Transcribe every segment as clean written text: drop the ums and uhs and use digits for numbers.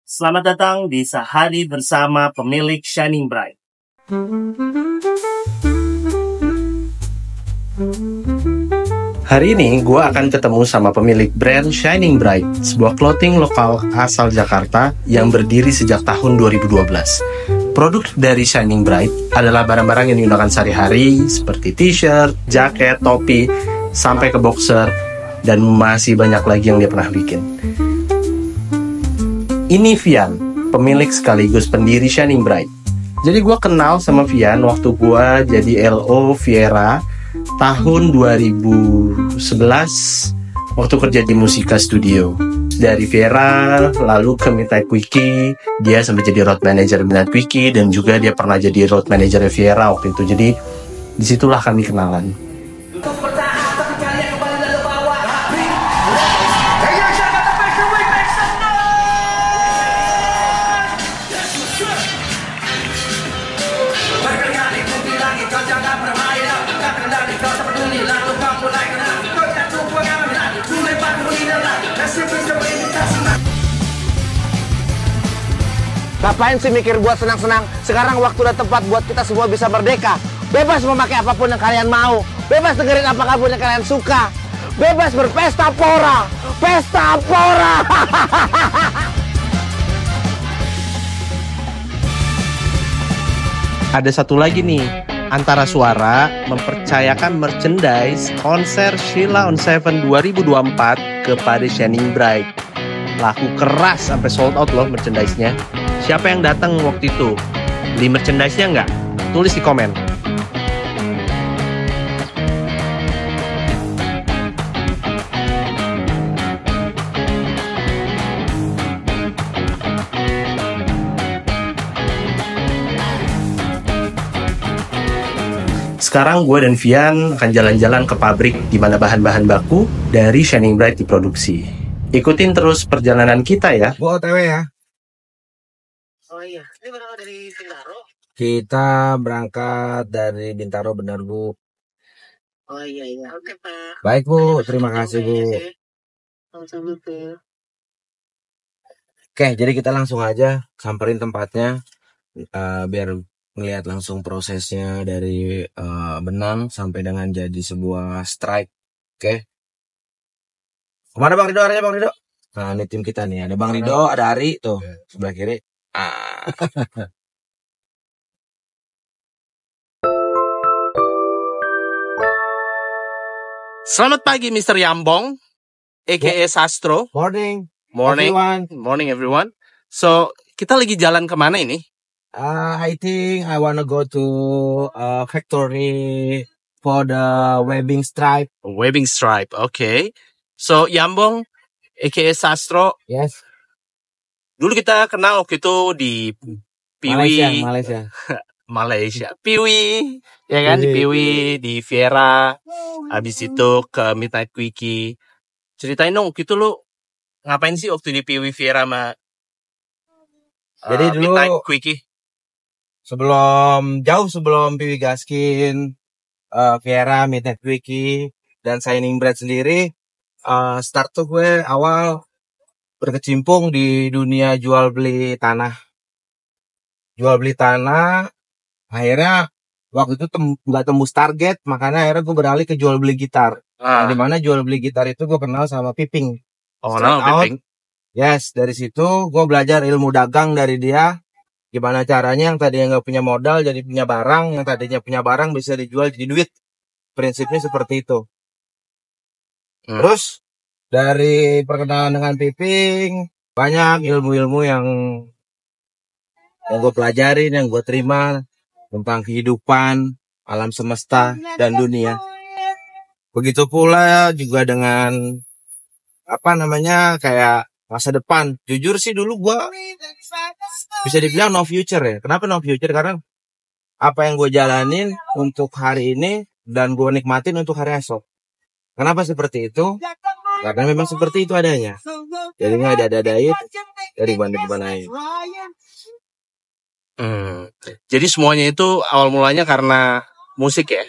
Selamat datang di Sehari bersama pemilik Shining Bright. Hari ini gue akan ketemu sama pemilik brand Shining Bright, sebuah clothing lokal asal Jakarta yang berdiri sejak tahun 2012. Produk dari Shining Bright adalah barang-barang yang digunakan sehari-hari seperti t-shirt, jaket, topi, sampai ke boxer, dan masih banyak lagi yang dia pernah bikin. Ini Vian, pemilik sekaligus pendiri Shining Bright. Jadi gue kenal sama Vian waktu gue jadi LO Viera tahun 2011 waktu kerja di Musika Studio. Dari Viera lalu ke Midnight Quickie, dia sampai jadi road manager Midnight Quickie, dan juga dia pernah jadi road manager Viera waktu itu. Jadi disitulah kami kenalan. Ngapain sih mikir buat senang-senang? Sekarang waktu udah tepat buat kita semua bisa merdeka. Bebas memakai apapun yang kalian mau. Bebas dengerin apapun yang kalian suka. Bebas berpesta pora. Pesta pora. Ada satu lagi nih, Antara Suara mempercayakan merchandise konser Sheila on 7 2024 kepada Shining Bright. Laku keras sampai sold out loh merchandise-nya. Siapa yang datang waktu itu? Beli merchandise-nya nggak? Tulis di komen. Sekarang gue dan Vian akan jalan-jalan ke pabrik di mana bahan-bahan baku dari Shining Bright diproduksi. Ikutin terus perjalanan kita ya. Bu OTW ya. Oh iya, ini berangkat dari Bintaro? Kita berangkat dari Bintaro, benar Bu. Oh iya. Oke Pak. Baik Bu, terima kasih Bu. Sama-sama Bu. Oke, jadi kita langsung aja samperin tempatnya, biar ngeliat langsung prosesnya dari benang sampai dengan jadi sebuah strike. Oke. Kemana Bang Rido? Arahnya Bang Rido? Nah, ini tim kita nih. Ada Bang Rido, ada Ari tuh sebelah kiri. Selamat pagi Mr. Yambong, aka Sastro. Morning. Morning. Everyone. Morning everyone. So, kita lagi jalan kemana ini? I think I wanna go to factory for the webbing stripe. Webbing stripe, okay. So, Yambong, aka Sastro, Yes. dulu kita kenal waktu itu di Piwi, Malaysia. Piwi, ya kan? Di Piwi, di Viera, habis itu ke Midnight Quickie. Ceritain dong, waktu itu lu ngapain sih waktu di Piwi Viera sama Jadi dulu Midnight Quickie? jauh sebelum Piwi Gaskin, Viera, Midnight Quickie, dan Shining Bright sendiri, start tuh gue awal berkecimpung di dunia jual beli tanah. Akhirnya waktu itu nggak tembus target, makanya akhirnya gue beralih ke jual beli gitar. Nah, dimana jual beli gitar itu gue kenal sama Piping. Oh, nama Piping. Yes, dari situ gue belajar ilmu dagang dari dia. Gimana caranya yang tadinya nggak punya modal jadi punya barang, yang tadinya punya barang bisa dijual jadi duit. Prinsipnya seperti itu. Terus dari perkenalan dengan Piping, banyak ilmu-ilmu yang gue pelajarin, yang gue terima tentang kehidupan, alam semesta, dan dunia. Begitu pula juga dengan kayak masa depan. Jujur sih dulu gue bisa dibilang no future ya. Kenapa no future? Karena apa yang gue jalanin untuk hari ini dan gue nikmatin untuk hari esok. Kenapa seperti itu? Karena memang seperti itu adanya. Jadi nggak ada daya dari banding-banding. Jadi semuanya itu awal mulanya karena musik ya.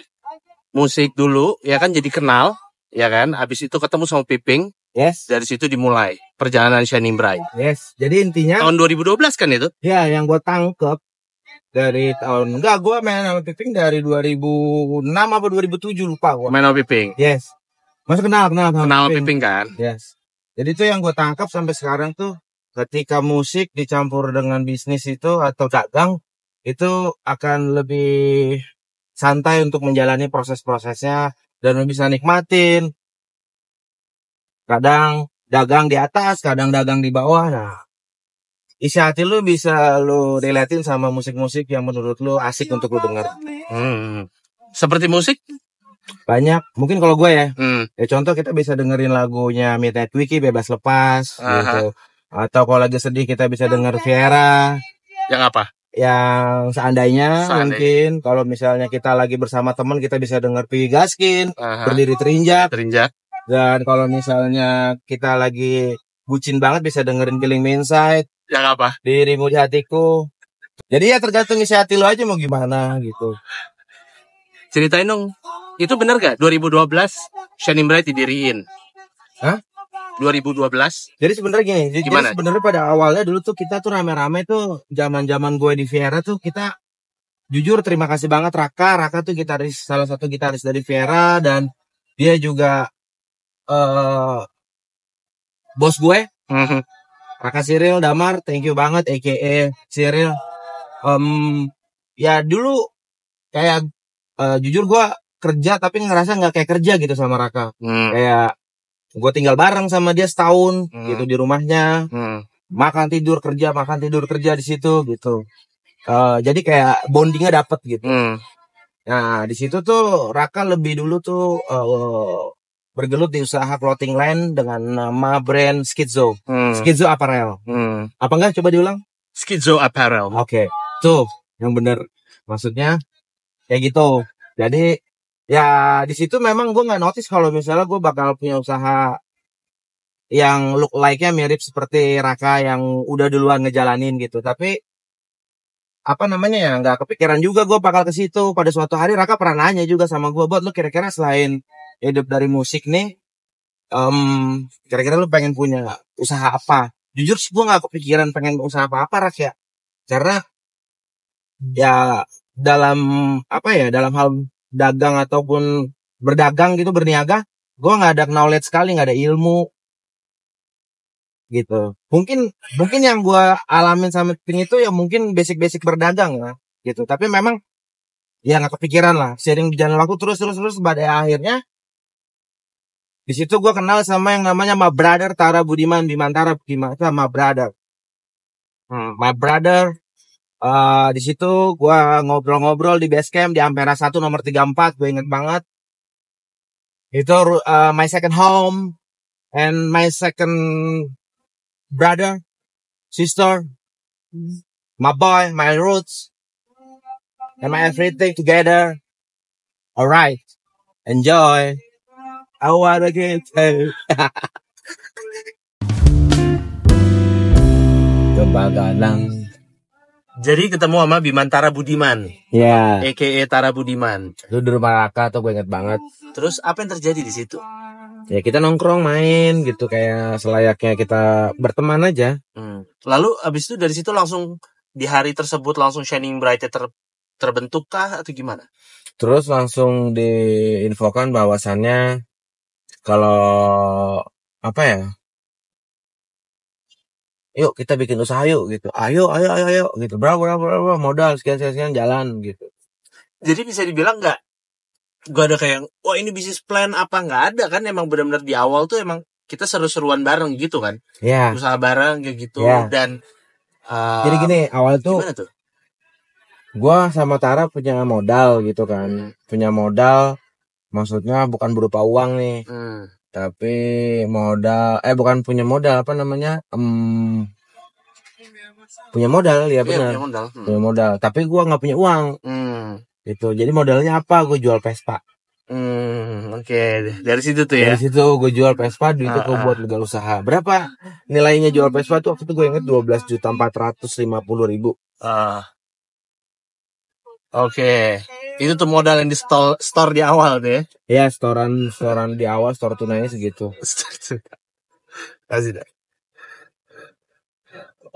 Musik dulu ya kan, jadi kenal ya kan. Habis itu ketemu sama Piping. Yes. Dari situ dimulai. perjalanan Shining Bright. Yes. Jadi intinya Tahun 2012 kan itu? ya yang gue tangkep dari tahun gue main sama Piping dari 2006 apa 2007 lupa gue. Main sama Piping. Yes. Masa kenal sama Kenal Piping kan? Yes. Jadi itu yang gue tangkap sampai sekarang tuh, ketika musik dicampur dengan bisnis itu atau dagang, itu akan lebih santai untuk menjalani proses-prosesnya dan lu bisa nikmatin. Kadang dagang di atas, kadang dagang di bawah. Nah, isi hati lu bisa lu relatein sama musik-musik yang menurut lu asik untuk lu denger. Seperti musik? Banyak. Mungkin kalau gue ya, Hmm. ya contoh kita bisa dengerin lagunya Midnight Wiki, Bebas Lepas, Aha. gitu. Atau kalau lagi sedih kita bisa denger Viera, Yang apa? yang seandainya, Seandainya. mungkin. Kalau misalnya kita lagi bersama teman kita bisa denger Pi Gaskin, Aha. Berdiri Terinjak. Terinjak. Dan kalau misalnya kita lagi bucin banget bisa dengerin Killing Me Inside, Yang apa? Dirimu di Hatiku. Jadi ya tergantung isi hati lo aja mau gimana gitu. Ceritain dong. Itu bener gak? 2012 Shining Bright didiriin. Hah? 2012. Jadi sebenarnya gini, jadi Gimana? sebenarnya pada awalnya dulu tuh kita tuh rame-rame tuh zaman-zaman gue di Viera tuh kita jujur terima kasih banget Raka tuh gitaris, salah satu gitaris dari Viera, dan dia juga bos gue, Mhm. Raka Cyril Damar, thank you banget aka Cyril. Ya dulu kayak jujur gue kerja tapi ngerasa nggak kayak kerja gitu sama Raka. Kayak gue tinggal bareng sama dia setahun gitu di rumahnya, makan tidur kerja di situ gitu. Jadi kayak bondingnya dapet gitu. Nah di situ tuh Raka lebih dulu tuh bergelut di usaha clothing line dengan nama brand Schizo, Schizo Apparel. Apa enggak? Coba diulang. Schizo Apparel. Oke, tuh yang bener. Maksudnya kayak gitu. Jadi ya di situ memang gue nggak notice kalau misalnya gue bakal punya usaha yang look like-nya mirip seperti Raka yang udah duluan ngejalanin gitu. Tapi apa namanya ya, nggak kepikiran juga gue bakal ke situ. Pada suatu hari Raka pernah nanya juga sama gue, buat lu kira-kira selain hidup dari musik nih, kira-kira lu pengen punya usaha apa? Jujur sih gue nggak kepikiran pengen usaha apa-apa Rak ya, karena ya dalam apa ya, dalam hal dagang ataupun berdagang gitu, berniaga, gue nggak ada knowledge sekali, nggak ada ilmu gitu. Mungkin yang gue alamin sama Ping itu ya mungkin basic berdagang lah gitu. Tapi memang ya nggak kepikiran lah. Sering berjalan waktu terus pada akhirnya di situ gue kenal sama yang namanya my brother Tara Budiman, Bimantara Budiman, itu my brother. My brother. Di situ gue ngobrol-ngobrol di base camp di Ampera 1 nomor 34, gue inget banget. Itu my second home and my second brother, sister, my boy, my roots, and my everything together. Alright, enjoy. I wanna get to Kebagalang. Jadi ketemu sama Bimantara Budiman, Ya, a.k.a. Tara Budiman. itu di rumah Raka tuh gue inget banget. Terus apa yang terjadi di situ? Ya kita nongkrong main gitu kayak selayaknya kita berteman aja. Lalu abis itu dari situ langsung di hari tersebut langsung Shining Bright terbentuk kah atau gimana? Terus langsung diinfokan bahwasannya kalau apa ya, yuk kita bikin usaha yuk gitu. Ayo gitu. Berapa modal sekian jalan gitu. Jadi bisa dibilang nggak ada kayak wah ini bisnis plan apa, nggak ada kan? Emang benar-benar di awal tuh emang kita seru-seruan bareng gitu kan? Ya. Usaha bareng kayak gitu. Ya. Dan jadi gini, awal tuh gimana tuh? Gua sama Tara punya modal gitu kan. Punya modal maksudnya bukan berupa uang nih. Tapi modal bukan punya modal, apa namanya? Punya modal ya benar. Punya modal. Tapi gua nggak punya uang. Gitu. Jadi modalnya apa? Gue jual Vespa. Oke. Dari situ tuh ya. Dari situ gue jual Vespa, duit itu gue buat legal usaha. Berapa nilainya jual Vespa tuh waktu itu gue inget 12.450.000. Oke. Itu tuh modal yang di store di awal tuh ya. Ya, storan di awal, store tunainya segitu. Kasih dah.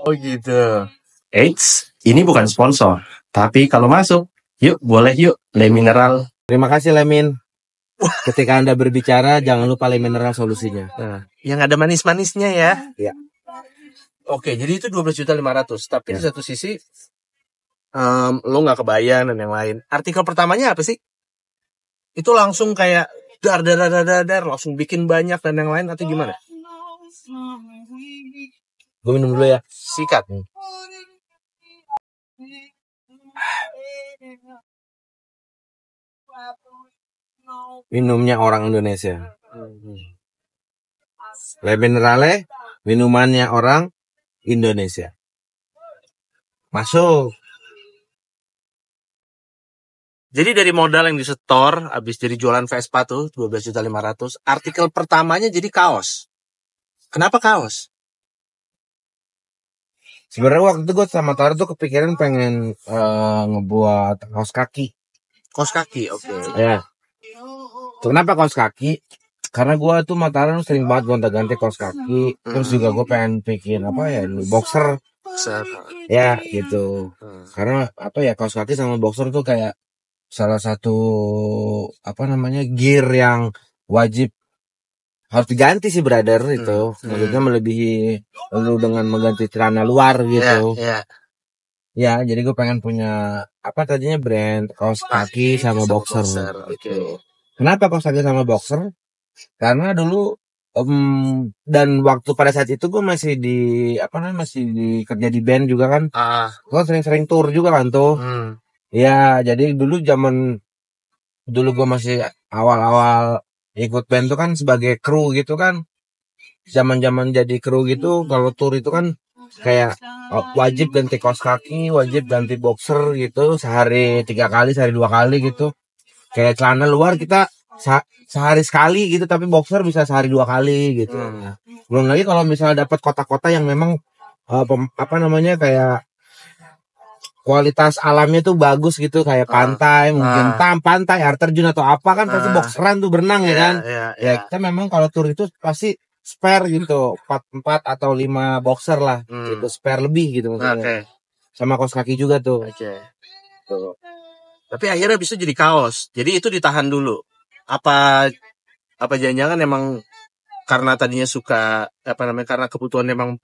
Oh gitu. Eits, ini bukan sponsor. Tapi kalau masuk, yuk boleh yuk Le Mineral. Terima kasih Lemin. Ketika Anda berbicara, jangan lupa Le Mineral solusinya. Nah, yang ada manis-manisnya ya. Iya. Oke, jadi itu 12.500.000. Tapi Ya. di satu sisi lo nggak kebayang dan yang lain. Artikel pertamanya apa sih? Itu langsung kayak dar, langsung bikin banyak dan yang lain atau gimana? Gue minum dulu ya. Sikat. Minumnya orang Indonesia. Le Minerale, minumannya orang Indonesia. Masuk. Jadi dari modal yang disetor, habis jadi jualan Vespa tuh 12.500.000, artikel pertamanya jadi kaos. Kenapa kaos? Sebenarnya waktu itu gue sama Tara tuh kepikiran pengen ngebuat kaos kaki. Kaos kaki, oke. Ya. Kenapa kaos kaki? Karena gue tuh sama Tara sering banget gonta-ganti kaos kaki. Terus juga gue pengen bikin apa ya, boxer. Ya gitu. Karena apa ya, kaos kaki sama boxer tuh kayak salah satu apa namanya gear yang wajib harus diganti sih brother itu. Maksudnya melebihi lu dengan mengganti celana luar gitu. Ya, jadi gue pengen punya apa tadinya brand kaos kaki sama boxer. Gitu. Kenapa kaos kaki sama boxer? Karena dulu dan waktu pada saat itu gue masih di apa namanya, masih di kerja di band juga kan. Gue sering-sering tour juga kan tuh. Ya, jadi dulu gue masih awal-awal ikut band tuh kan sebagai kru gitu kan. Zaman-zaman jadi kru gitu, kalau tour itu kan kayak wajib ganti kaos kaki, wajib ganti boxer gitu, sehari 3 kali, sehari 2 kali gitu. Kayak celana luar kita sehari sekali gitu, tapi boxer bisa sehari 2 kali gitu. Belum lagi kalau misalnya dapat kota-kota yang memang apa namanya kayak kualitas alamnya tuh bagus gitu, kayak pantai, mungkin pantai, air terjun atau apa kan pasti boxeran tuh berenang ya kan. Ya kita memang kalau tur itu pasti spare gitu, 4 atau 5 boxer lah, gitu spare lebih gitu maksudnya. Sama kaos kaki juga tuh. Tuh. Tapi akhirnya bisa jadi kaos. Jadi itu ditahan dulu. Apa jangan-jangan emang karena tadinya suka apa namanya, karena kebutuhan emang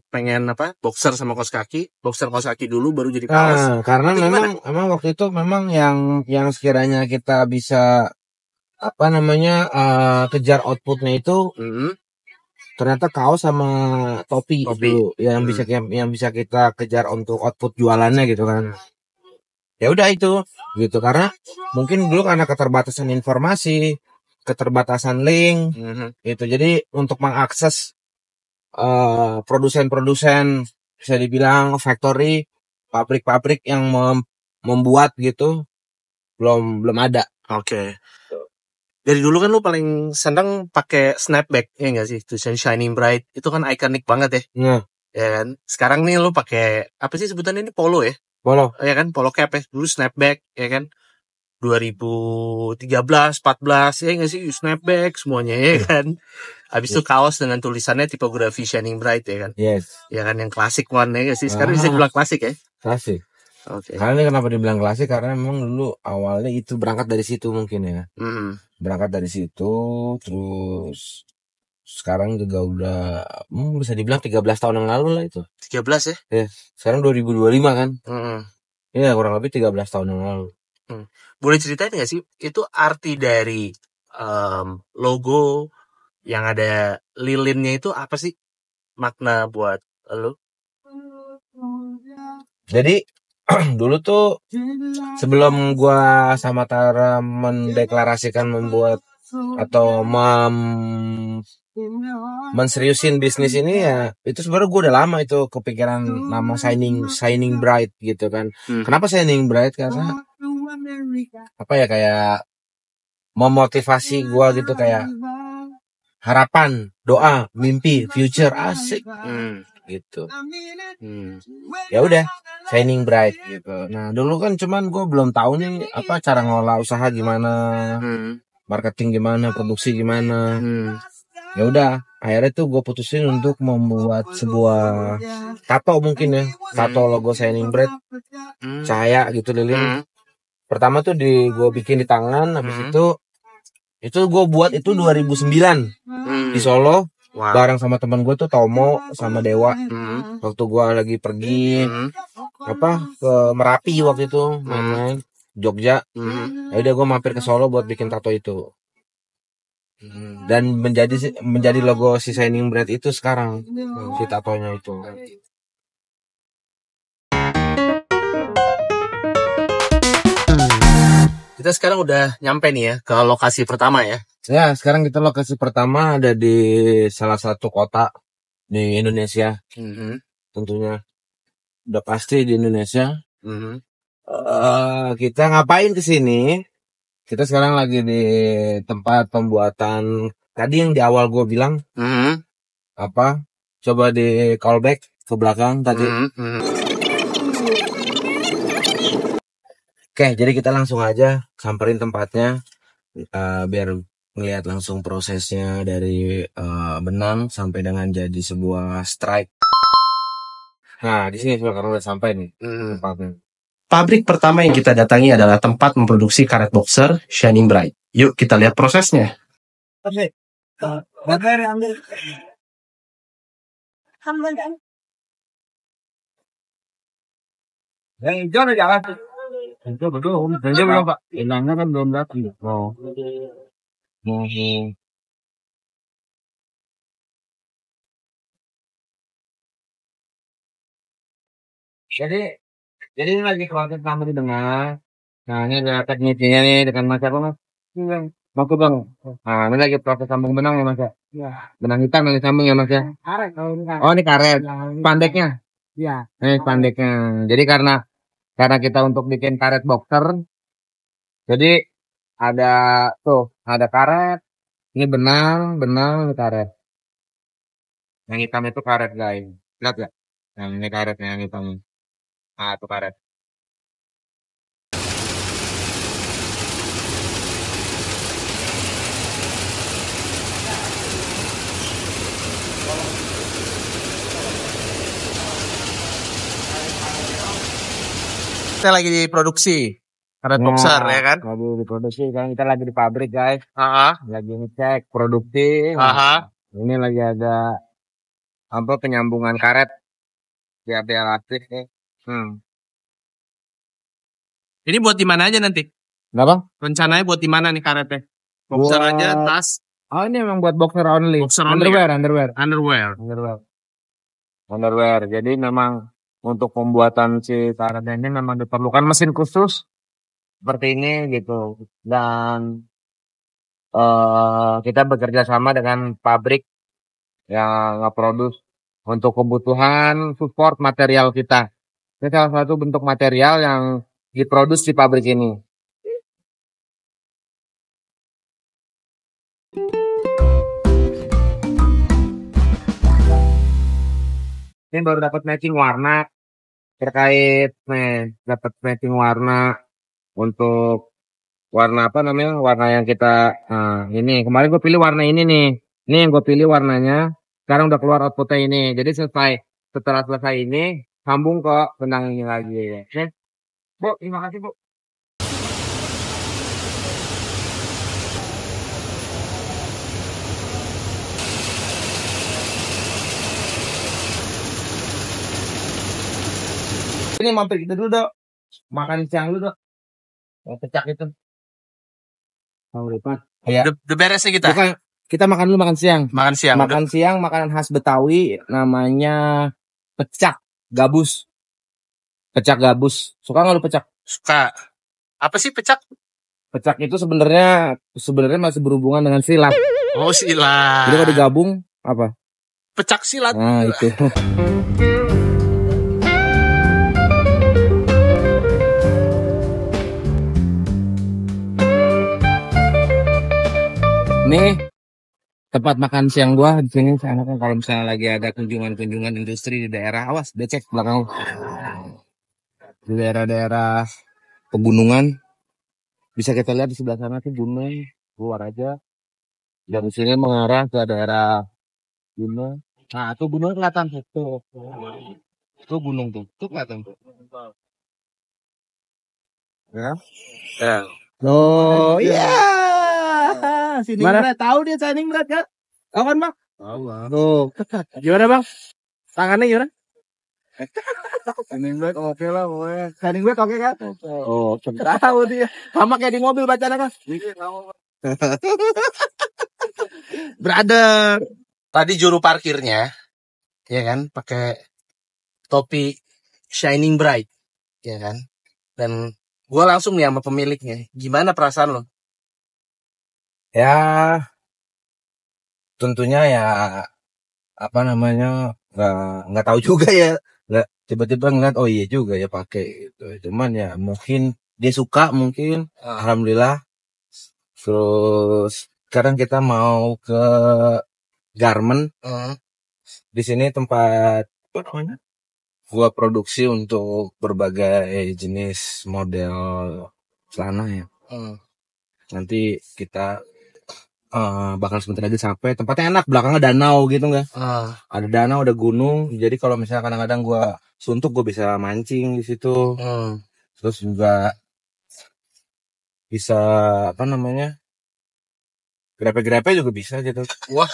pengen apa, boxer sama kaos kaki, boxer kaos kaki dulu baru jadi kaos. Karena memang waktu itu memang yang sekiranya kita bisa apa namanya kejar outputnya itu ternyata kaos sama topi. Dulu yang bisa kita kejar untuk output jualannya gitu kan. Ya udah itu gitu, karena mungkin dulu karena keterbatasan informasi, keterbatasan link itu, jadi untuk mengakses produsen-produsen, bisa dibilang factory, pabrik-pabrik yang membuat gitu belum ada. Oke. Dari dulu kan lu paling seneng pakai snapback, ya enggak sih? Tulisan Shining Bright itu kan ikonik banget ya. Ya kan? Sekarang nih lu pakai apa sih sebutannya ini, polo ya? Polo. Ya kan, polo cap ya. Dulu snapback ya kan. 2013, 14 ya enggak sih, snapback semuanya ya kan. Habis itu kaos dengan tulisannya tipografi Shining Bright ya kan. Yes. Ya kan, yang klasik one ya enggak sih? Sekarang bisa dibilang klasik ya. Klasik. Oke. Karena kenapa dibilang klasik, karena memang dulu awalnya itu berangkat dari situ mungkin ya. Berangkat dari situ, terus sekarang juga udah bisa dibilang 13 tahun yang lalu lah itu. 13 ya? Ya, sekarang 2025 kan. Ya, kurang lebih 13 tahun yang lalu. Boleh ceritain gak sih, itu arti dari logo yang ada lilinnya itu apa sih? Makna buat lo? Jadi dulu tuh sebelum gua sama Tara mendeklarasikan membuat atau menseriusin bisnis ini, ya itu sebenarnya gue udah lama itu kepikiran nama Shining Bright gitu kan. Kenapa Shining Bright? Karena apa ya, kayak memotivasi gue gitu, kayak harapan, doa, mimpi, future, asik gitu. Ya udah, Shining Bright gitu. Nah dulu kan cuman gue belum tahu nih apa cara ngelola usaha gimana, marketing gimana, produksi gimana. Ya udah, akhirnya tuh gue putusin untuk membuat sebuah tato mungkin ya, tato logo Shining Bread, cahaya gitu lilin. Pertama tuh gue bikin di tangan, habis itu gue buat itu 2009 di Solo. Bareng sama teman gue tuh Tomo sama Dewa. Waktu gue lagi pergi ke Merapi waktu itu main-main Jogja. Ya udah gue mampir ke Solo buat bikin tato itu. Dan menjadi logo si Shining Bread itu sekarang si tatonya itu. Kita sekarang udah nyampe nih ya ke lokasi pertama ya. Ya, sekarang kita lokasi pertama ada di salah satu kota di Indonesia. Tentunya udah pasti di Indonesia. Kita ngapain ke sini? Kita sekarang lagi di tempat pembuatan tadi yang di awal gue bilang. Coba di callback ke belakang tadi. Oke, jadi kita langsung aja samperin tempatnya biar ngelihat langsung prosesnya dari benang sampai dengan jadi sebuah strike. Nah, di sini sekarang udah sampai nih tempatnya. Pabrik pertama yang kita datangi adalah tempat memproduksi karet boxer Shining Bright. Yuk kita lihat prosesnya. Yang hijau udah jalan. Hijau belum. Hijau belum, Pak. Inangnya kan belum datang. Jadi ini lagi proses sama di dengar. Nah, ini ada tekniknya nih dengan Mas apa, Mas? Maku Bang. Nah, ini lagi proses sambung benang ya, Mas ya? Iya. Benang hitam yang disambung ya, Mas ya? Karet. Oh, ini karet. Pandeknya? Iya. Ini pandeknya. Jadi karena kita untuk bikin karet boxer, jadi ada karet, ini benang, ini karet. Yang hitam itu karet, guys. Lihat gak? Yang ini karetnya yang hitam. Nah, itu karet. Kita lagi diproduksi karet boxer ya kan? Lagi diproduksi kan, kita lagi di pabrik guys. Lagi ngecek produksi. Ini lagi ada penyambungan karet biar elastis nih. Ini buat di mana aja nanti? Kenapa? Rencananya buat di mana nih karetnya? Boxer aja, tas. Oh, ini memang buat boxer only. Boxer only. Underwear. Jadi memang untuk pembuatan si karet ini memang diperlukan mesin khusus seperti ini gitu. Dan kita bekerja sama dengan pabrik yang nge-produce untuk kebutuhan support material kita. Ini salah satu bentuk material yang diproduksi di pabrik ini. Ini baru dapat matching warna terkait dapat matching warna untuk warna warna yang kita ini kemarin gue pilih warna ini nih. Ini yang gue pilih warnanya. Sekarang udah keluar outputnya ini. Jadi setelah selesai ini sambung ke benang ini lagi. Oke, Bu, terima kasih Bu. Ini mampir kita dulu dok. Makan siang dulu dok. Pecak itu. Ya. Udah beresnya kita. Bukan, kita makan dulu makan siang. Makan siang makanan khas Betawi namanya pecak gabus. Pecak gabus. Suka nggak lu pecak? Suka. Apa sih pecak? Pecak itu sebenarnya masih berhubungan dengan silat. Oh, silat. Jadi kalau digabung apa? Pecak silat. Nah, itu. Nih tempat makan siang gua di sini. Saya kan kalau misalnya lagi ada kunjungan industri di daerah, awas becek belakang. Di daerah-daerah pegunungan bisa kita lihat di sebelah sana tuh gunung, keluar aja. Dari sini mengarah ke daerah gunung. Nah, tuh gunung kelihatan tuh. Tuh gunung tuh. Tuh kelihatan tuh. Ya. Ya. Oh, iya. Shining Mana? Bright. Tahu dia Shining Bright kan? Tahu kan, Bang? Tahu lah. Tuh. Gimana bang? Tangannya gimana? Shining Bright oke lah pokoknya. Shining Bright oke kan? Oh, tahu dia. Sama kayak di mobil bacanya kan? Brother. Tadi juru parkirnya, ya kan, pakai topi Shining Bright, ya kan. Dan gue langsung nih sama pemiliknya. Gimana perasaan lo? Ya, tentunya ya apa namanya nggak tahu juga ya. Nggak tiba-tiba ngeliat oh iya juga ya pakai gitu. Cuman ya mungkin dia suka mungkin. Alhamdulillah. Terus sekarang kita mau ke garment. Di sini tempat apa namanya? Gua produksi untuk berbagai jenis model celana ya. Nanti kita bakal sebentar lagi sampai. Tempatnya enak, belakangnya danau gitu nggak? Ada danau, ada gunung. Jadi kalau misalnya kadang-kadang gua suntuk, gua bisa mancing di situ. Terus juga bisa apa namanya? Grepe-grepe juga bisa gitu. Wah,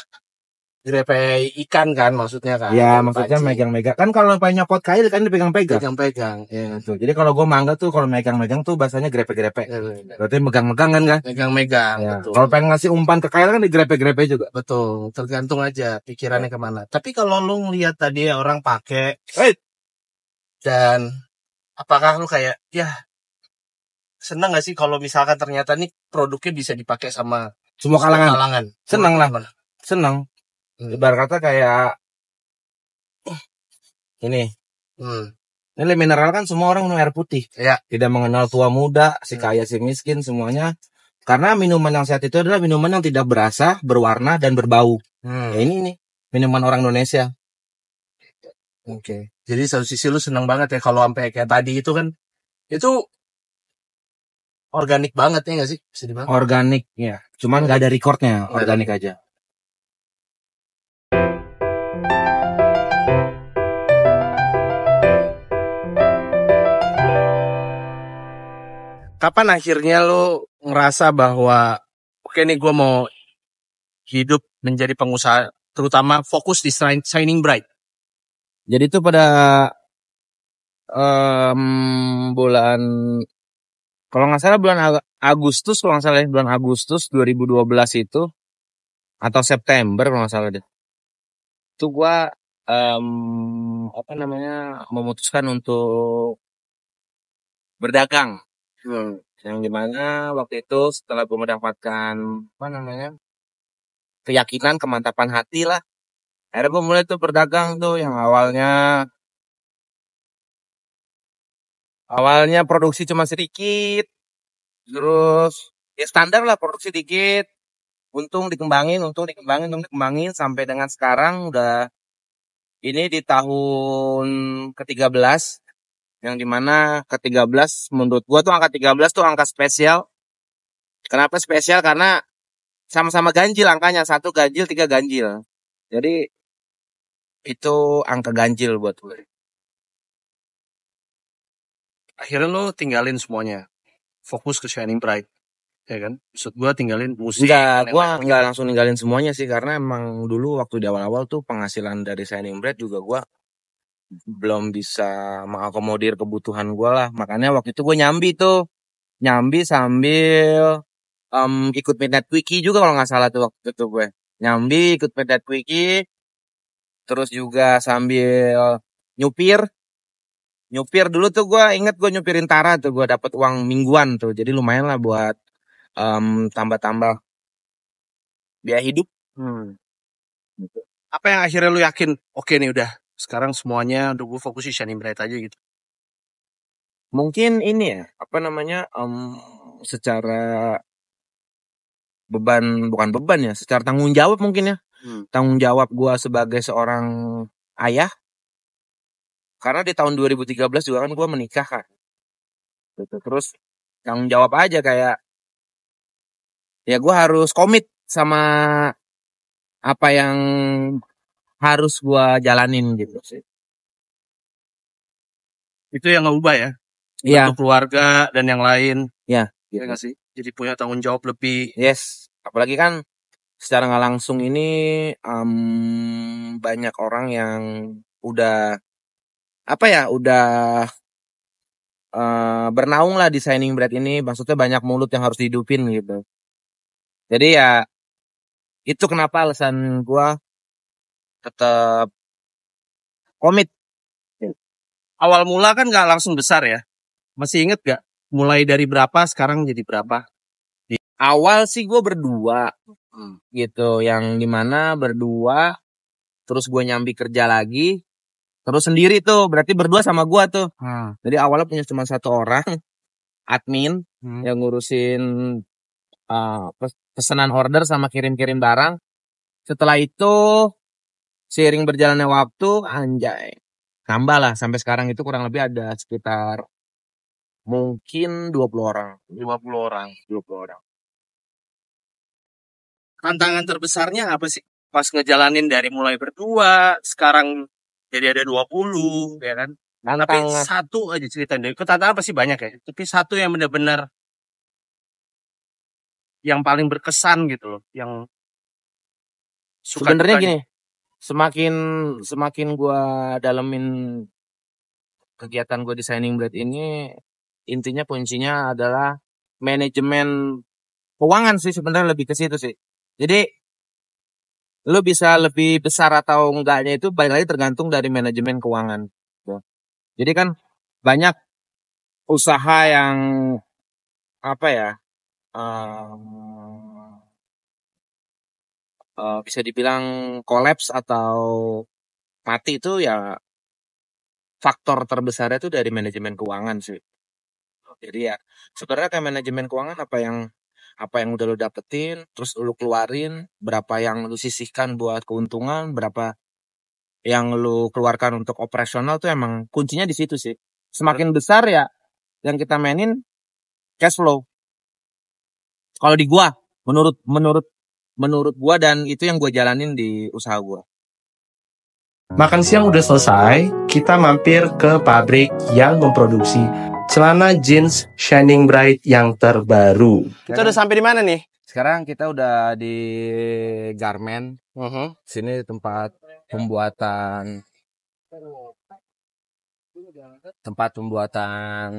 grepe ikan kan maksudnya kan? Ya maksudnya megang-megang kan kalau pengen nyopot kail kan dipegang-pegang. Pegang-pegang. Ya tuh. Jadi kalau gua mangga tuh kalau megang-megang tuh bahasanya grepe-grepe. Berarti megang-megang kan? Megang-megang. Ya. Betul. Kalau pengen ngasih umpan ke kail kan digrepe-grepe juga. Betul. Tergantung aja pikirannya kemana. Tapi kalau lu ngeliat tadi orang pakai, dan apakah lu kayak ya seneng gak sih kalau misalkan ternyata nih produknya bisa dipakai sama Semua kalangan. Seneng lah. Gimana? Seneng. Ibarat kata kayak ini. Ini mineral kan semua orang minum air putih. Ya. Tidak mengenal tua muda, si kaya si miskin semuanya. Karena minuman yang sehat itu adalah minuman yang tidak berasa, berwarna dan berbau. Ya ini nih minuman orang Indonesia. Oke. Jadi satu sisi lu seneng banget ya kalau sampai kayak tadi itu kan itu organik banget ya nggak sih? Bisa dibilang. Organik ya. Cuman nggak ada recordnya, organik aja. Kapan akhirnya lo ngerasa bahwa oke nih gue mau hidup menjadi pengusaha, terutama fokus di Shining Bright? Jadi itu pada bulan kalau nggak salah bulan Agustus, kalau nggak salah ya, bulan Agustus 2012 itu atau September kalau nggak salah deh. Itu gua apa namanya memutuskan untuk berdagang. Yang dimana waktu itu setelah gue mendapatkan apa namanya keyakinan, kemantapan hati lah. Akhirnya gue mulai tuh berdagang tuh yang awalnya produksi cuma sedikit. Terus ya standar lah produksi dikit. Untung dikembangin sampai dengan sekarang udah ini di tahun ke-13 yang dimana ke-13 menurut gua tuh angka 13 tuh angka spesial. Kenapa spesial? Karena sama-sama ganjil angkanya, 1 ganjil 3 ganjil. Jadi itu angka ganjil buat gue. Akhirnya lo tinggalin semuanya, fokus ke Shining Bright, ya kan? Maksud gue tinggalin musik. Gua nggak langsung ninggalin semuanya sih, karena emang dulu waktu di awal-awal tuh penghasilan dari Shining Bright juga gua belum bisa mengakomodir kebutuhan gua lah. Makanya waktu itu gue nyambi sambil ikut Midnight Quickie juga kalau nggak salah tuh waktu itu gue nyambi ikut Midnight Quickie, terus juga sambil nyupir dulu tuh gue inget gue nyupirin Tara tuh gue dapat uang mingguan tuh, jadi lumayan lah buat tambah-tambah biaya hidup. Apa yang akhirnya lu yakin oke nih udah sekarang semuanya udah gue fokus di Shining Bright aja gitu? Mungkin ini ya apa namanya secara bukan beban ya, secara tanggung jawab mungkin ya. Tanggung jawab gua sebagai seorang ayah. Karena di tahun 2013 juga kan gua menikah kan. Gitu. Terus tanggung jawab aja kayak ya gua harus komit sama apa yang harus gua jalanin gitu sih. Itu yang ngubah ya. Iya, Untuk keluarga dan yang lain. iya. Iya nggak sih? Jadi punya tanggung jawab lebih. Yes, apalagi kan secara nggak langsung ini banyak orang yang udah apa ya, udah bernaung lah di Shining Bread ini. Maksudnya banyak mulut yang harus dihidupin gitu. Jadi ya itu kenapa alasan gua tetap komit. Awal mula kan nggak langsung besar ya. Masih inget gak? Mulai dari berapa, sekarang jadi berapa? Awal sih gue berdua gitu, yang dimana berdua, terus gue nyambi kerja lagi, terus sendiri tuh, berarti berdua sama gue tuh. Jadi awalnya punya cuma satu orang, admin, yang ngurusin pesanan order sama kirim-kirim barang. Setelah itu, seiring berjalannya waktu, anjay, nambah lah, sampai sekarang itu kurang lebih ada sekitar mungkin 20 orang. 20 orang. 20 orang. Tantangan terbesarnya apa sih? Pas ngejalanin dari mulai berdua, sekarang jadi ada 20, ya kan? Tapi Tantangan. satu aja ceritain deh. Tantangan pasti banyak ya. Tapi satu yang benar-benar yang paling berkesan gitu loh. Yang suka Sebenarnya dukanya. gini, semakin gua dalemin kegiatan gue di Shining Bread ini, intinya kuncinya adalah manajemen keuangan sih, sebenarnya lebih ke situ sih. Jadi lu bisa lebih besar atau enggaknya itu balik lagi tergantung dari manajemen keuangan. Jadi kan banyak usaha yang apa ya, bisa dibilang kolaps atau mati itu ya faktor terbesarnya itu dari manajemen keuangan sih. Jadi ya sebenarnya kayak manajemen keuangan, apa yang udah lo dapetin, terus lo keluarin, berapa yang lo sisihkan buat keuntungan, berapa yang lo keluarkan untuk operasional tuh emang kuncinya di situ sih. Semakin besar ya yang kita mainin cash flow. Kalau di gua, menurut gua, dan itu yang gua jalanin di usaha gua. Makan siang udah selesai, kita mampir ke pabrik yang memproduksi celana jeans Shining Bright yang terbaru. Kita udah sampai di mana nih? Sekarang kita udah di garment. Sini tempat pembuatan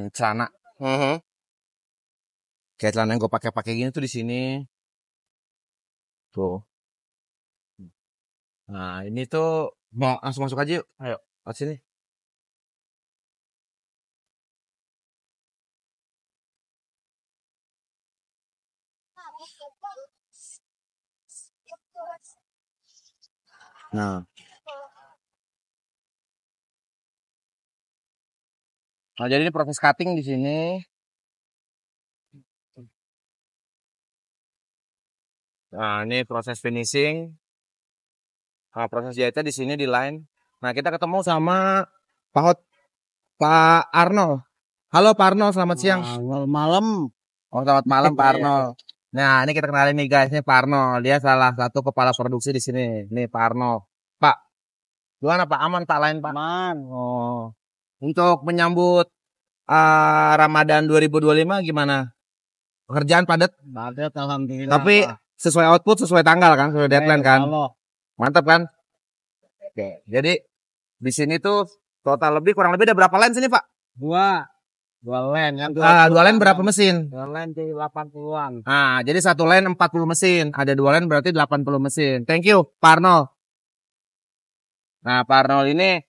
celana. Kayak celana yang gue pakai gini tuh di sini. Tuh. Nah, ini tuh mau langsung masuk aja yuk. Ayo, ke sini. Nah, jadi ini proses cutting di sini. Nah, ini proses finishing. Nah, proses jahitnya di sini di line. Nah, kita ketemu sama Pak Arnold. Halo Pak Arnold, selamat siang. Malam. Oh, selamat malam Pak Arnold. Nah, ini kita kenalin nih guys, ini Pak Arnold. Dia salah satu kepala produksi di sini. Nih Pak Arnold. Pak, gimana Pak? Aman Pak, lain Pak? Aman. Oh. Untuk menyambut Ramadan 2025 gimana? Pekerjaan padat? Padat alhamdulillah. Tapi sesuai output, sesuai tanggal kan, sesuai deadline kan? Mantap kan? Oke. Jadi di sini tuh total kurang lebih ada berapa line sini Pak? Dua line yang Dua line berapa mesin? Dua line di 80-an. Nah, jadi satu line 40 mesin. Ada dua line berarti 80 mesin. Thank you, Pak Arnold. Nah, Pak Arnold ini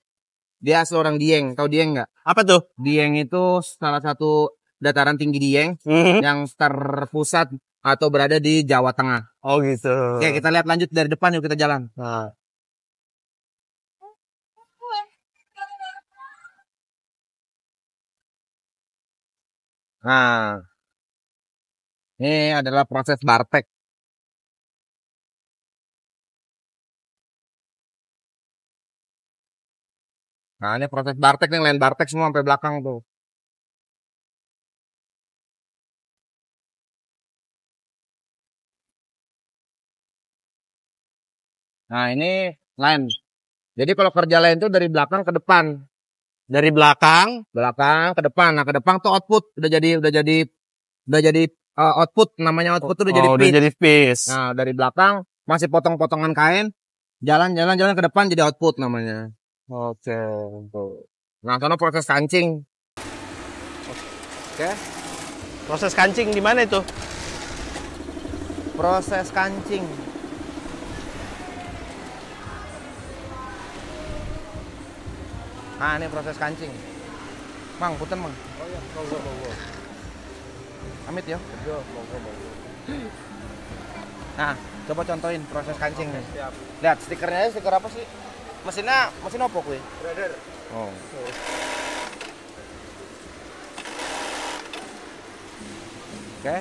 dia seorang Dieng. Tahu Dieng nggak? Apa tuh? Dieng itu salah satu dataran tinggi Dieng yang terpusat atau berada di Jawa Tengah. Oh gitu. Oke, kita lihat lanjut dari depan yuk, kita jalan. Nah, ini adalah proses bartek. Nah, ini proses bartek nih, line bartek semua sampai belakang tuh. Nah, ini line. Jadi kalau kerja line itu dari belakang ke depan. Dari belakang. Belakang ke depan. Nah, ke depan tuh output udah jadi output, namanya output tuh udah jadi udah pitch. jadi piece. Nah, dari belakang masih potong-potongan kain, jalan ke depan jadi output namanya. Oke. Nah, karena proses kancing. Oke. Proses kancing di mana itu? Proses kancing. Nah, ini proses kancing. Mang, punten, Mang. Oh iya, monggo. Amit ya. Monggo. Nah, coba contohin proses kancing nih. Siap. Lihat stikernya aja, stiker apa sih? Mesin apa kuwi? Brother. Oh. Oke.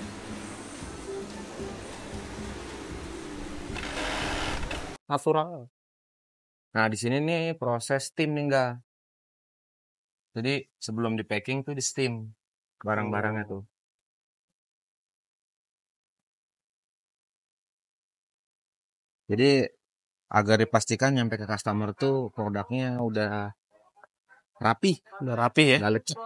Natural. Nah, di sini nih proses steam nih enggak. Jadi sebelum di packing tuh di steam barang-barangnya tuh. Jadi agar dipastikan nyampe ke customer tuh produknya udah rapi, ya. udah lecek.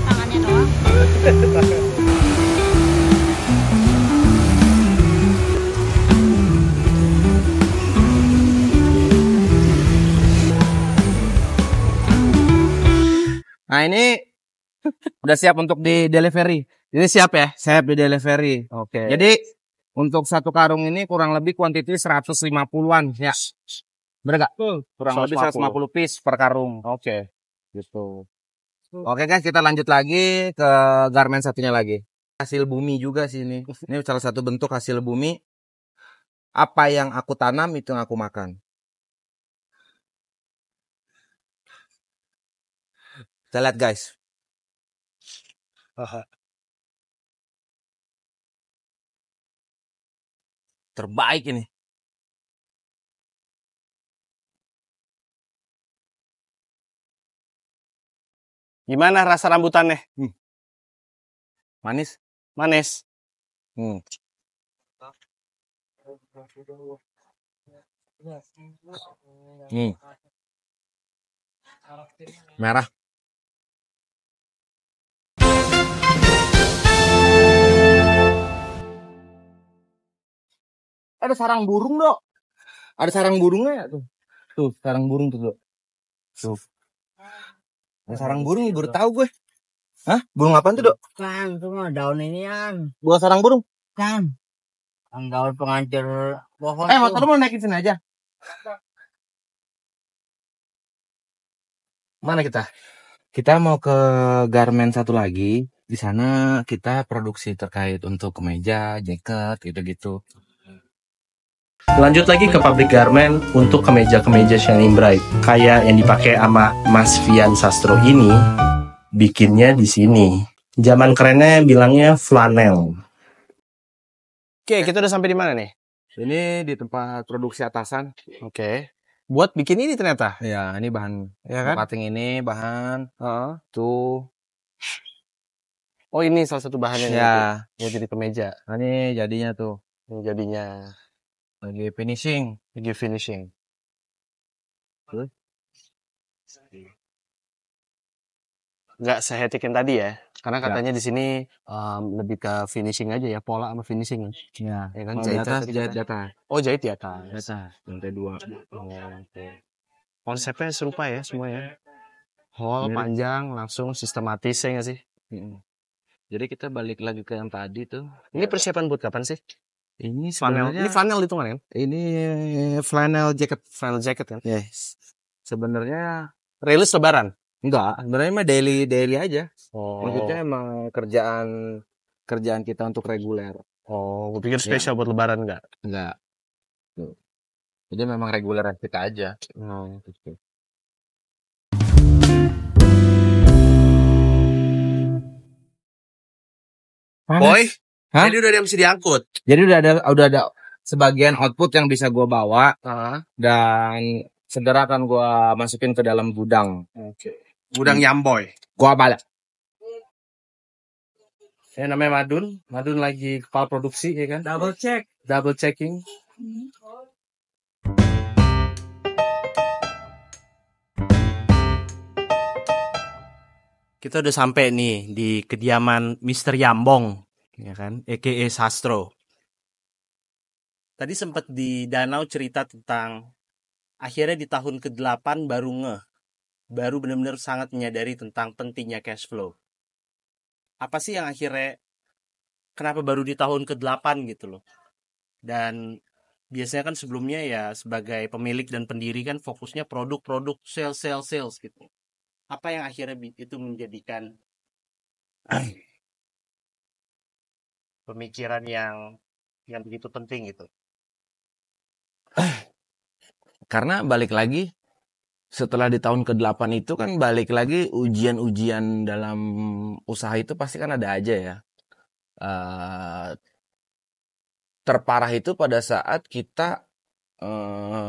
Tangannya doang. Nah, ini udah siap untuk di delivery. Ini siap ya? Siap di delivery. Oke. Jadi untuk satu karung ini kurang lebih kuantiti 150-an ya. Bener gak? Kurang lebih 150 piece per karung. Oke. Gitu. Oke guys, kita lanjut lagi ke garment satunya lagi. Hasil bumi juga sih ini. Ini salah satu bentuk hasil bumi. Apa yang aku tanam itu yang aku makan. Kita lihat guys. Terbaik ini. Gimana rasa rambutannya? Manis. Manis. Merah. Ada sarang burung, Dok. Ada sarang burungnya ya tuh. Tuh, sarang burung tuh, Dok. Tuh. Ada sarang burung, baru tahu gue. Hah? Burung apaan tuh, Dok? Kan, itu mah daun inian. Buah sarang burung. Kan. Yang daun pengancur pohon. Motor lu mau naikin sini aja. Mana kita? Kita mau ke garment satu lagi. Di sana kita produksi terkait untuk kemeja, jaket, gitu-gitu. Lanjut lagi ke pabrik garment untuk kemeja-kemeja Shining Bright. Kayak yang dipakai sama Mas Fian Sastro ini, bikinnya di sini. Zaman kerennya bilangnya flanel. Oke, kita udah sampai di mana nih? Ini di tempat produksi atasan. Oke. Buat bikin ini ternyata. Ya, ini bahan. Ya kan? Cutting ini bahan. Tuh. Oh, ini salah satu bahannya nih. Ya. Buat jadi kemeja. Nah, ini jadinya tuh. Ini jadinya. Lagi finishing. Nggak sehektik yang tadi ya. Karena katanya di sini lebih ke finishing aja ya, pola sama finishing. Ya, Ya kan, di atas jahit di atas. Oh, jahit di atas. Di atas, lantai 2. Konsepnya serupa ya semuanya. Hall panjang, langsung sistematis ya nggak sih? Jadi kita balik lagi ke yang tadi tuh. Ini persiapan buat kapan sih? Ini Flannel. sebenarnya Ini flannel hitungan kan? ini flannel jacket. Flannel jacket kan? Yes. Sebenarnya Rilis lebaran? enggak, sebenarnya mah daily aja. Oh. Maksudnya emang kerjaan kita untuk reguler. Oh, gue pikir spesial buat lebaran enggak? Enggak. Tuh. Jadi memang reguler kita aja. Oh, gitu. Boy, Hah? jadi udah ada yang bisa diangkut. Jadi udah ada sebagian output yang bisa gue bawa Ah, dan segera akan gue masukin ke dalam gudang. oke. Gudang Yamboy. Gua balik. Saya namanya Madun. Madun lagi kepala produksi ya kan? Double checking. Kita udah sampai nih di kediaman Mr. Yambong, ya kan? A.K.A. Sastro. Tadi sempat di Danau cerita tentang akhirnya di tahun ke-8 baru benar-benar sangat menyadari tentang pentingnya cash flow. Apa sih yang akhirnya kenapa baru di tahun ke-8 gitu loh? Dan biasanya kan sebelumnya ya sebagai pemilik dan pendiri kan fokusnya produk-produk sales gitu. Apa yang akhirnya itu menjadikan pemikiran yang begitu penting gitu? Karena balik lagi setelah di tahun ke-8 itu kan balik lagi ujian-ujian dalam usaha itu pasti kan ada aja ya. Terparah itu pada saat kita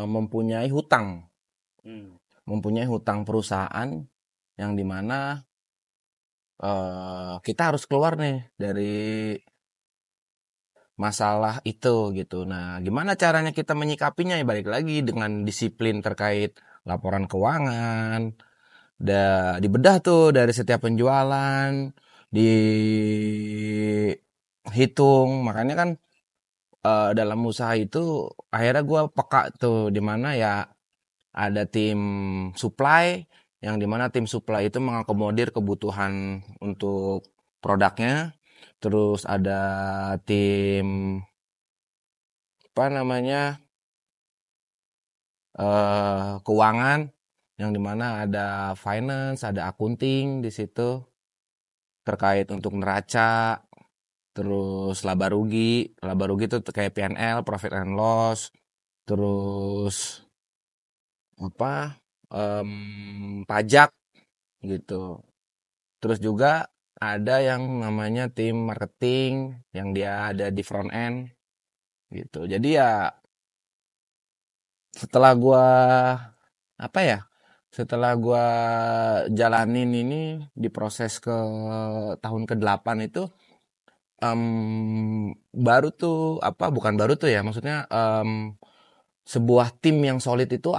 mempunyai hutang. Mempunyai hutang perusahaan yang dimana kita harus keluar nih dari masalah itu gitu. Nah, gimana caranya kita menyikapinya? Ya balik lagi dengan disiplin terkait laporan keuangan, dibedah tuh dari setiap penjualan, dihitung. Makanya kan dalam usaha itu akhirnya gue peka tuh dimana ya ada tim supply yang dimana tim supply itu mengakomodir kebutuhan untuk produknya. Terus ada tim apa namanya keuangan yang dimana ada finance, ada accounting di situ terkait untuk neraca, terus laba rugi itu kayak P&L, profit and loss, terus apa pajak gitu. Terus juga ada yang namanya tim marketing yang dia ada di front end gitu. Jadi ya setelah gua jalanin ini di proses ke tahun ke-8 itu baru tuh bukan baru tuh ya, maksudnya sebuah tim yang solid itu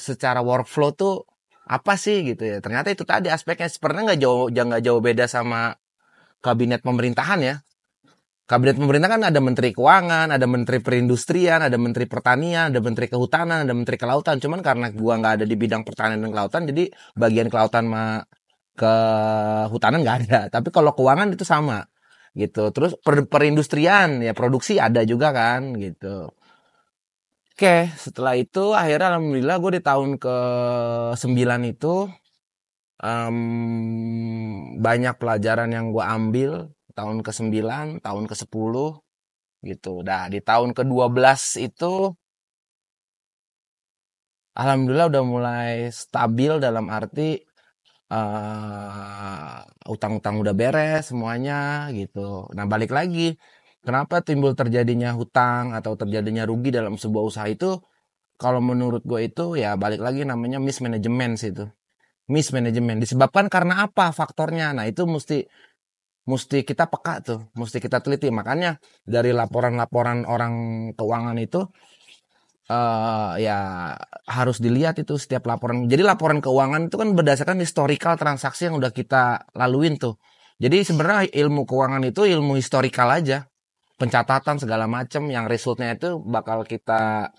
secara workflow tuh apa sih gitu ya. Ternyata itu tadi aspeknya sebenarnya nggak jauh beda sama kabinet pemerintahan ya. Kabinet pemerintah kan ada menteri keuangan, ada menteri perindustrian, ada menteri pertanian, ada menteri kehutanan, ada menteri kelautan. Cuman karena gua nggak ada di bidang pertanian dan kelautan, jadi bagian kelautan sama kehutanan nggak ada. Tapi kalau keuangan itu sama gitu. Terus perindustrian ya produksi ada juga kan gitu. Oke, setelah itu akhirnya alhamdulillah gue di tahun ke-9 itu banyak pelajaran yang gue ambil tahun ke-9, tahun ke-10 gitu. Nah, di tahun ke-12 itu alhamdulillah udah mulai stabil dalam arti utang-utang udah beres semuanya gitu. Nah, balik lagi kenapa timbul terjadinya hutang atau terjadinya rugi dalam sebuah usaha itu? Kalau menurut gue itu ya balik lagi namanya mismanagement itu. Mismanagement disebabkan karena apa faktornya? Nah, itu mesti kita peka tuh, mesti kita teliti. Makanya dari laporan-laporan orang keuangan itu ya harus dilihat itu setiap laporan. Jadi laporan keuangan itu kan berdasarkan historical transaksi yang udah kita laluin tuh. Jadi sebenarnya ilmu keuangan itu ilmu historical aja. Pencatatan segala macam yang resultnya itu bakal kita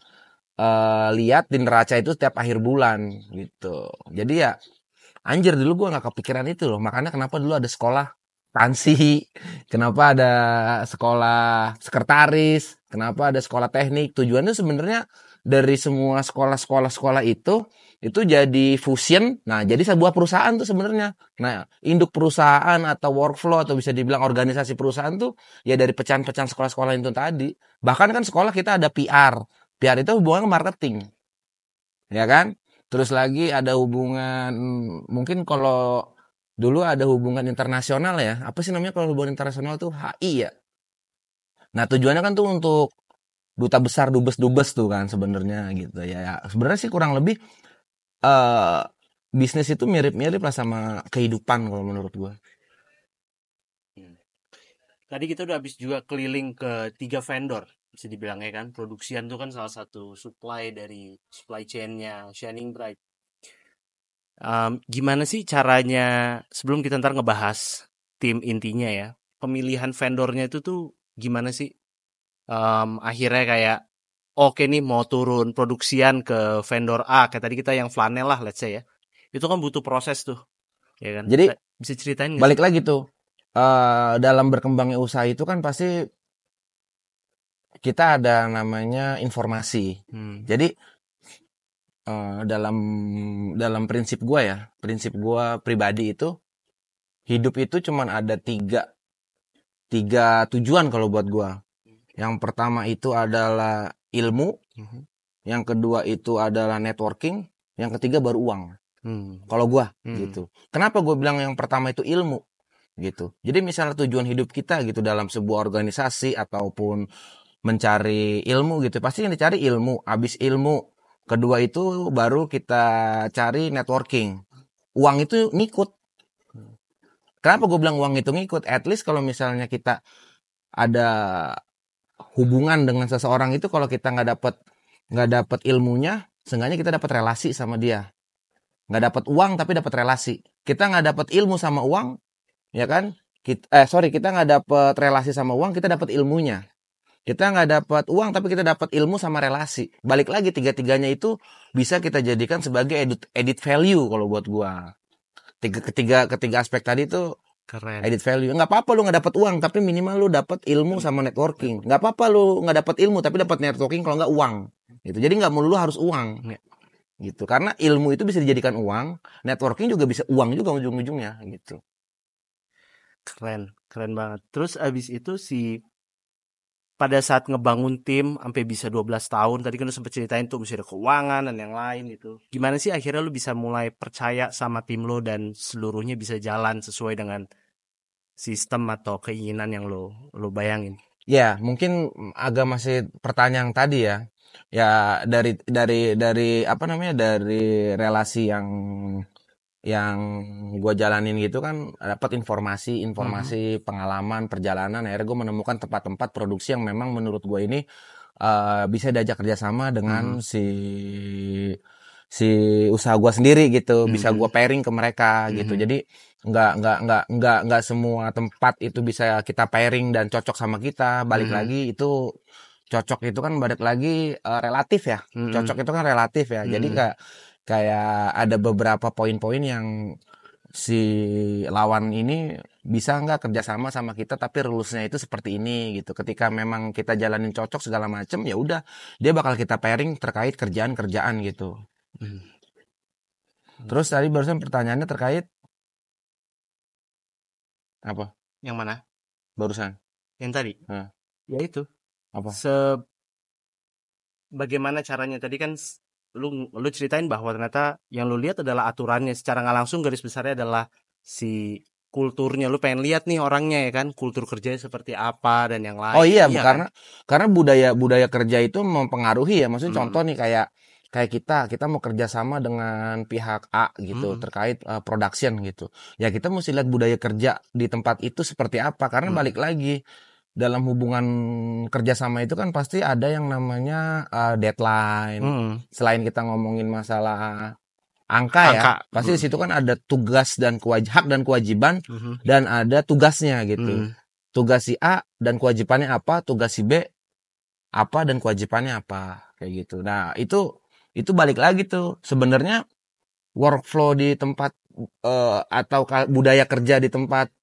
lihat di neraca itu setiap akhir bulan gitu. Jadi ya anjir dulu gue nggak kepikiran itu loh. Makanya kenapa dulu ada sekolah tansi, kenapa ada sekolah sekretaris, kenapa ada sekolah teknik. Tujuannya sebenarnya dari semua sekolah itu jadi fusion. Nah, jadi sebuah perusahaan tuh sebenarnya. Nah, induk perusahaan atau workflow atau bisa dibilang organisasi perusahaan tuh ya dari pecahan-pecahan sekolah-sekolah itu tadi. Bahkan kan sekolah kita ada PR. PR itu hubungan marketing. Ya kan? Terus lagi ada hubungan mungkin kalau dulu ada hubungan internasional ya. Apa sih namanya kalau hubungan internasional tuh HI ya. Nah, tujuannya kan tuh untuk duta besar dubes tuh kan sebenarnya gitu ya. Sebenarnya sih kurang lebih bisnis itu mirip-mirip lah sama kehidupan kalau menurut gue. Tadi kita udah habis juga keliling ke 3 vendor, bisa dibilang ya kan. Produksian itu kan salah satu supply dari supply chain-nya Shining Bright. Gimana sih caranya, sebelum kita ntar ngebahas tim intinya ya, pemilihan vendornya itu tuh gimana sih? Akhirnya kayak, oke nih mau turun produksian ke vendor A, kayak tadi kita yang flanel lah, let's say ya. Itu kan butuh proses tuh, ya kan? Jadi Bisa ceritain nggak balik sih? lagi tuh dalam berkembangnya usaha itu kan pasti kita ada namanya informasi. Jadi dalam prinsip gue pribadi itu hidup itu cuman ada tiga tujuan kalau buat gue. Yang pertama itu adalah ilmu, yang kedua itu adalah networking, yang ketiga baru uang. Kalau gue gitu. Kenapa gue bilang yang pertama itu ilmu gitu? Jadi misalnya tujuan hidup kita gitu dalam sebuah organisasi ataupun mencari ilmu gitu, pasti yang dicari ilmu. Habis ilmu, kedua itu baru kita cari networking. Uang itu ngikut. Kenapa gue bilang uang itu ngikut? At least kalau misalnya kita ada hubungan dengan seseorang itu, kalau kita nggak dapat ilmunya, seenggaknya kita dapat relasi sama dia. Nggak dapat uang tapi dapat relasi. Kita nggak dapat ilmu sama uang, ya kan? Kita nggak dapat relasi sama uang, kita dapat ilmunya. Kita nggak dapat uang tapi kita dapat ilmu sama relasi. Balik lagi tiga-tiganya itu bisa kita jadikan sebagai edit value kalau buat gua. Ketiga aspek tadi tuh Keren. edit value. Nggak apa-apa lu nggak dapat uang tapi minimal lu dapat ilmu sama networking. Nggak apa-apa lu nggak dapat ilmu tapi dapat networking kalau nggak uang. Gitu. Jadi nggak melulu harus uang. Gitu. Karena ilmu itu bisa dijadikan uang, networking juga bisa uang juga ujung-ujungnya gitu. Keren banget. Terus abis itu pada saat ngebangun tim sampai bisa 12 tahun, tadi kan udah sempet ceritain tuh mesti ada keuangan dan yang lain gitu. Gimana sih akhirnya lu bisa mulai percaya sama tim lo dan seluruhnya bisa jalan sesuai dengan sistem atau keinginan yang lo bayangin? Ya, mungkin agak masih pertanyaan tadi ya. Ya dari apa namanya, dari relasi yang gue jalanin gitu kan, dapat informasi pengalaman perjalanan. Akhirnya gue menemukan tempat-tempat produksi yang memang menurut gue ini bisa diajak kerjasama dengan si usaha gue sendiri gitu, bisa gue pairing ke mereka gitu. Jadi nggak semua tempat itu bisa kita pairing dan cocok sama kita. Balik lagi itu cocok itu kan balik lagi relatif ya. Cocok itu kan relatif ya. Jadi kayak ada beberapa poin-poin yang si lawan ini bisa nggak kerjasama sama kita tapi rulesnya itu seperti ini gitu. Ketika memang kita jalanin cocok segala macem, ya udah dia bakal kita pairing terkait kerjaan gitu. Terus tadi barusan pertanyaannya terkait apa? Yang mana? Barusan Yang tadi? Ya itu. apa? Bagaimana caranya tadi kan lu ceritain bahwa ternyata yang lu lihat adalah aturannya, secara nggak langsung garis besarnya adalah si kulturnya. Lu pengen lihat nih orangnya ya kan, kultur kerjanya seperti apa dan yang lain. Oh iya, kan? karena budaya kerja itu mempengaruhi ya. Maksudnya contoh nih kayak kita mau kerjasama dengan pihak A gitu terkait production gitu. Ya kita mesti lihat budaya kerja di tempat itu seperti apa. Karena balik lagi dalam hubungan kerjasama itu kan pasti ada yang namanya deadline. Selain kita ngomongin masalah angka ya, pasti di situ kan ada tugas dan hak dan kewajiban dan ada tugasnya gitu. Tugas si A dan kewajibannya apa, tugas si B apa dan kewajibannya apa, kayak gitu. Nah itu balik lagi tuh sebenarnya workflow di tempat atau budaya kerja di tempat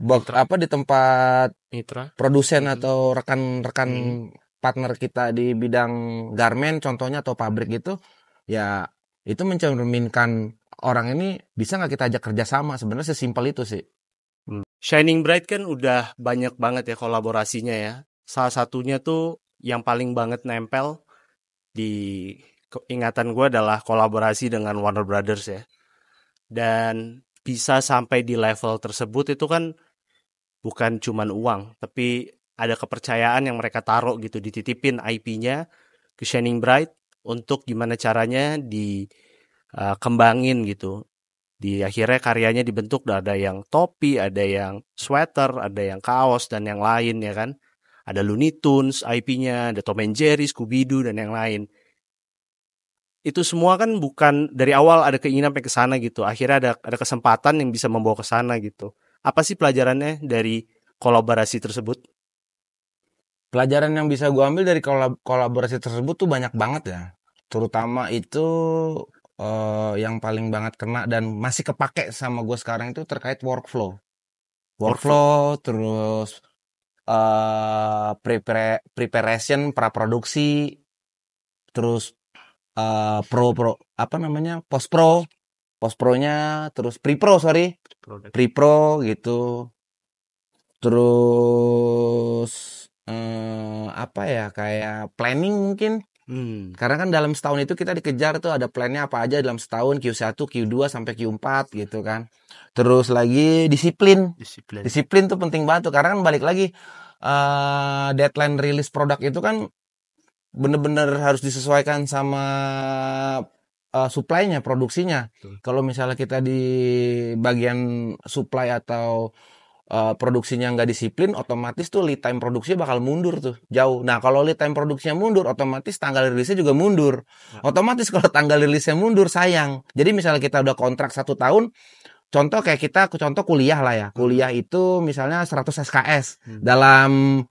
di tempat Mitra. produsen atau rekan-rekan partner kita di bidang garment contohnya atau pabrik gitu, ya itu mencerminkan orang ini bisa nggak kita ajak kerjasama. Sebenarnya sesimpel itu sih. Shining Bright kan udah banyak banget ya kolaborasinya ya. Salah satunya tuh yang paling banget nempel di ingatan gue adalah kolaborasi dengan Warner Brothers ya. Dan bisa sampai di level tersebut itu kan bukan cuman uang, tapi ada kepercayaan yang mereka taruh gitu, dititipin IP-nya ke Shining Bright untuk gimana caranya dikembangin gitu. Di akhirnya karyanya dibentuk, ada yang topi, ada yang sweater, ada yang kaos dan yang lain ya kan. Ada Looney Tunes IP-nya, ada Tom and Jerry, Scooby-Doo dan yang lain. Itu semua kan bukan dari awal ada keinginan sampai ke sana gitu. Akhirnya ada kesempatan yang bisa membawa ke sana gitu. Apa sih pelajarannya dari kolaborasi tersebut? Pelajaran yang bisa gue ambil dari kolaborasi tersebut tuh banyak banget ya. Terutama itu yang paling banget kena dan masih kepake sama gue sekarang itu terkait workflow. Terus preparation praproduksi, terus post pro-nya, terus pre-pro gitu. Terus apa ya, kayak planning mungkin. Karena kan dalam setahun itu kita dikejar tuh ada plannya apa aja dalam setahun, Q1, Q2 sampai Q4 gitu kan. Terus lagi disiplin tuh penting banget tuh, karena kan balik lagi deadline rilis produk itu kan bener-bener harus disesuaikan sama supply-nya, produksinya. Kalau misalnya kita di bagian supply atau produksinya nggak disiplin, otomatis tuh lead time produksinya bakal mundur tuh jauh. Nah kalau lead time produksinya mundur, otomatis tanggal rilisnya juga mundur. Otomatis kalau tanggal rilisnya mundur, sayang. Jadi misalnya kita udah kontrak 1 tahun, contoh kayak kita kuliah lah ya, kuliah itu misalnya 100 SKS dalam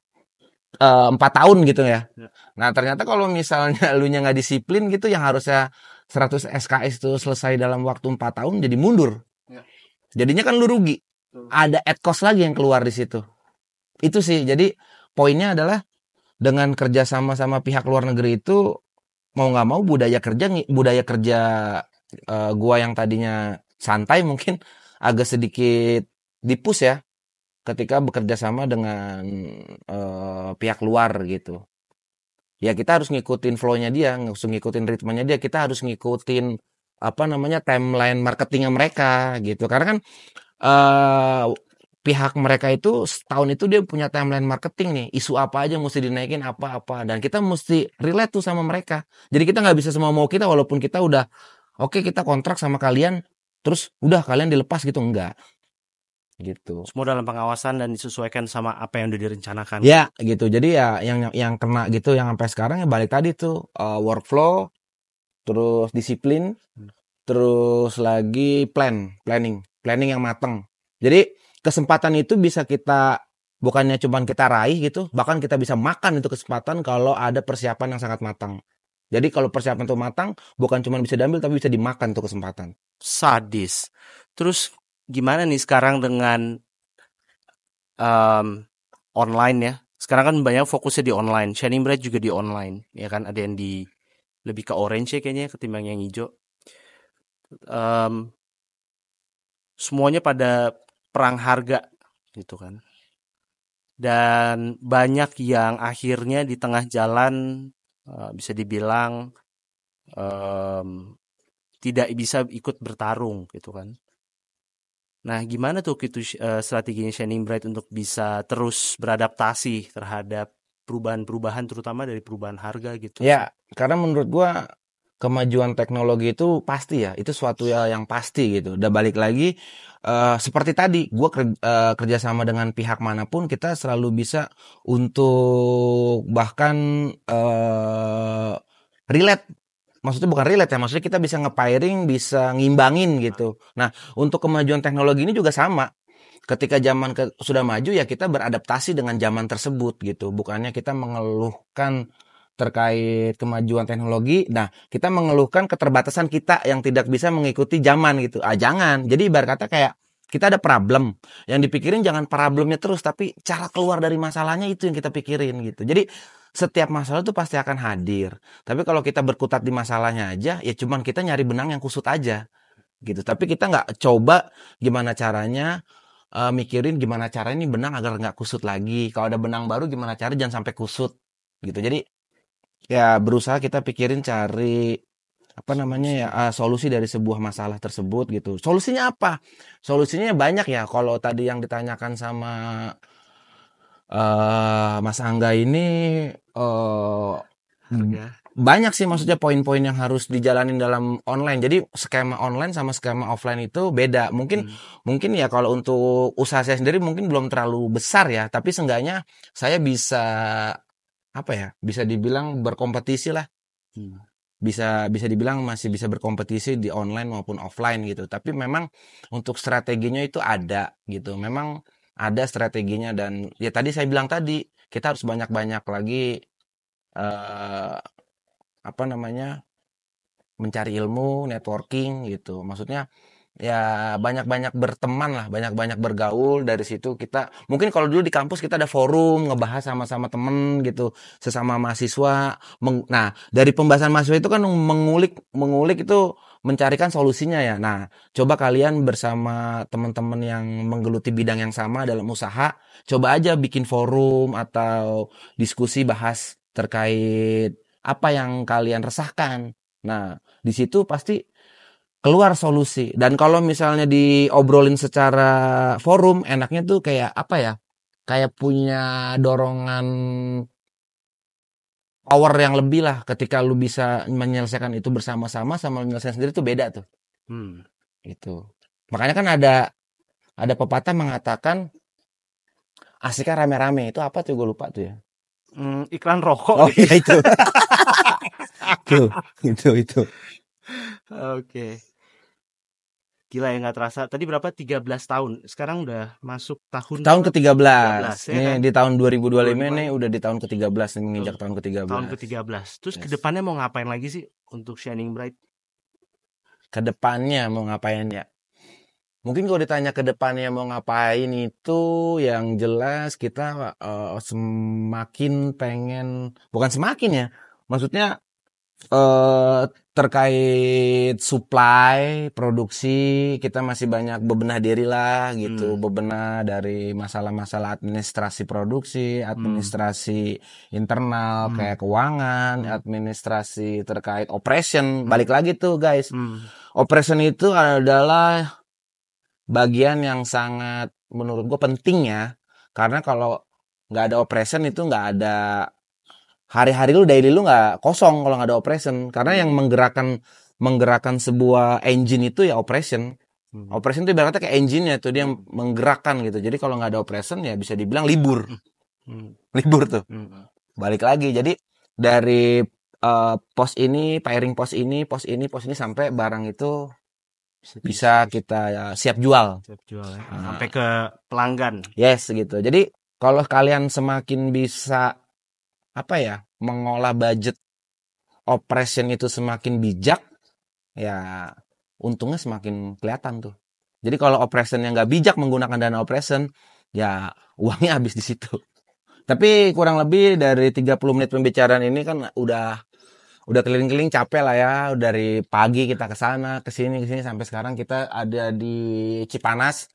4 tahun gitu ya. Nah ternyata kalau misalnya lu nya nggak disiplin gitu, yang harusnya 100 SKS itu selesai dalam waktu 4 tahun jadi mundur. Jadinya kan lu rugi. Ada add cost lagi yang keluar di situ. Itu sih. Jadi poinnya adalah dengan kerja sama pihak luar negeri itu, mau nggak mau budaya kerja gua yang tadinya santai mungkin agak sedikit dipus ya ketika bekerja sama dengan pihak luar gitu. Ya kita harus ngikutin flow-nya dia, harus ngikutin ritmenya dia, kita harus ngikutin timeline marketingnya mereka gitu. Karena kan pihak mereka itu setahun itu dia punya timeline marketing nih, isu apa aja mesti dinaikin apa-apa, dan kita mesti relate tuh sama mereka. Jadi kita nggak bisa semua mau kita, walaupun kita udah oke, kita kontrak sama kalian terus udah kalian dilepas gitu, enggak gitu. Semua dalam pengawasan dan disesuaikan sama apa yang udah direncanakan. Ya gitu. Jadi ya yang kena gitu, yang sampai sekarang ya balik tadi tuh workflow, terus disiplin, terus lagi planning yang matang. Jadi kesempatan itu bisa kita, bukannya cuman kita raih gitu, bahkan kita bisa makan itu kesempatan kalau ada persiapan yang sangat matang. Jadi kalau persiapan itu matang, bukan cuma bisa diambil tapi bisa dimakan tuh kesempatan. Sadis. Terus gimana nih sekarang dengan online ya? Sekarang kan banyak fokusnya di online. Shining Bright juga di online, ya kan? Ada yang lebih ke orange ya kayaknya ketimbang yang hijau. Semuanya pada perang harga gitu kan, dan banyak yang akhirnya di tengah jalan bisa dibilang tidak bisa ikut bertarung gitu kan. Nah gimana tuh gitu strateginya Shining Bright untuk bisa terus beradaptasi terhadap perubahan-perubahan, terutama dari perubahan harga gitu? Ya karena menurut gua kemajuan teknologi itu pasti ya, itu suatu yang pasti gitu. Udah balik lagi seperti tadi, gue kerjasama dengan pihak manapun, kita selalu bisa untuk bahkan relate. Maksudnya bukan relate ya, maksudnya kita bisa nge-pairing, bisa ngimbangin gitu. Nah untuk kemajuan teknologi ini juga sama. Ketika zaman sudah maju ya kita beradaptasi dengan zaman tersebut gitu. Bukannya kita mengeluhkan terkait kemajuan teknologi, nah kita mengeluhkan keterbatasan kita yang tidak bisa mengikuti zaman gitu. Jangan. Jadi ibarat kata kayak kita ada problem, yang dipikirin jangan problemnya terus, tapi cara keluar dari masalahnya itu yang kita pikirin gitu. Jadi setiap masalah itu pasti akan hadir. Tapi kalau kita berkutat di masalahnya aja, ya cuman kita nyari benang yang kusut aja gitu. Tapi kita nggak coba gimana caranya mikirin gimana caranya ini benang agar nggak kusut lagi. Kalau ada benang baru gimana cara jangan sampai kusut gitu. Jadi ya berusaha kita pikirin cari solusi dari sebuah masalah tersebut gitu. Solusinya apa? Solusinya banyak ya. Kalau tadi yang ditanyakan sama Mas Angga ini Harga. banyak sih maksudnya poin-poin yang harus dijalanin dalam online. Jadi skema online sama skema offline itu beda. Mungkin ya kalau untuk usaha saya sendiri mungkin belum terlalu besar ya, tapi seenggaknya saya bisa apa ya? Bisa dibilang berkompetisi lah. Bisa dibilang masih bisa berkompetisi di online maupun offline gitu. Tapi memang untuk strateginya itu ada gitu. Memang ada strateginya dan ya tadi saya bilang tadi kita harus banyak-banyak lagi eh apa namanya mencari ilmu, networking gitu. Maksudnya ya banyak-banyak berteman lah, banyak-banyak bergaul dari situ kita. Mungkin kalau dulu di kampus kita ada forum ngebahas sama-sama temen gitu, sesama mahasiswa. Nah, dari pembahasan mahasiswa itu kan mengulik itu mencarikan solusinya ya. Nah, coba kalian bersama teman-teman yang menggeluti bidang yang sama dalam usaha, coba aja bikin forum atau diskusi bahas terkait apa yang kalian resahkan. Nah, di situ pasti keluar solusi. Dan kalau misalnya diobrolin secara forum, enaknya tuh kayak apa ya? Kayak punya dorongan power yang lebih lah ketika lu bisa menyelesaikan itu bersama-sama sama menyelesaikan sendiri tuh beda tuh. Gitu. Makanya kan ada pepatah mengatakan asiknya rame-rame. Itu apa tuh gue lupa tuh ya. Iklan rokok. Oh iya itu. itu. Oke. Gila ya nggak terasa. Tadi berapa? 13 tahun. Sekarang udah masuk tahun ke-13. 13, ya Nih kan? di tahun 2025 25 nih udah di tahun ke-13 nih menginjak tahun ke-13. Tahun ke-13. Terus Yes. kedepannya mau ngapain lagi sih untuk Shining Bright? Kedepannya mau ngapain ya? Mungkin kalau ditanya kedepannya mau ngapain itu yang jelas kita semakin pengen, bukan semakin ya, maksudnya terkait supply, produksi, kita masih banyak bebenah diri lah gitu. Bebenah dari masalah-masalah administrasi produksi, administrasi internal kayak keuangan, administrasi terkait operation. Balik lagi tuh guys. Operation itu adalah bagian yang sangat menurut gue penting ya. Karena kalau nggak ada operation itu nggak ada hari-hari lu, daily lu nggak kosong kalau nggak ada operation. Karena yang menggerakkan sebuah engine itu ya operation. Operation itu ibaratnya kayak engine-nya tuh, dia yang menggerakkan gitu. Jadi kalau nggak ada operation ya bisa dibilang libur. Libur tuh. Balik lagi. Jadi dari pos ini, pairing pos ini sampai barang itu bisa kita ya, siap jual. Siap jual ya. Sampai ke pelanggan. Yes gitu. Jadi kalau kalian semakin bisa apa ya, mengolah budget operation itu semakin bijak, ya untungnya semakin kelihatan tuh. Jadi kalau operation yang nggak bijak menggunakan dana operation, ya uangnya habis di situ. Tapi kurang lebih dari 30 menit pembicaraan ini kan udah keliling-keliling capek lah ya. Dari pagi kita ke sana, ke sini sampai sekarang kita ada di Cipanas.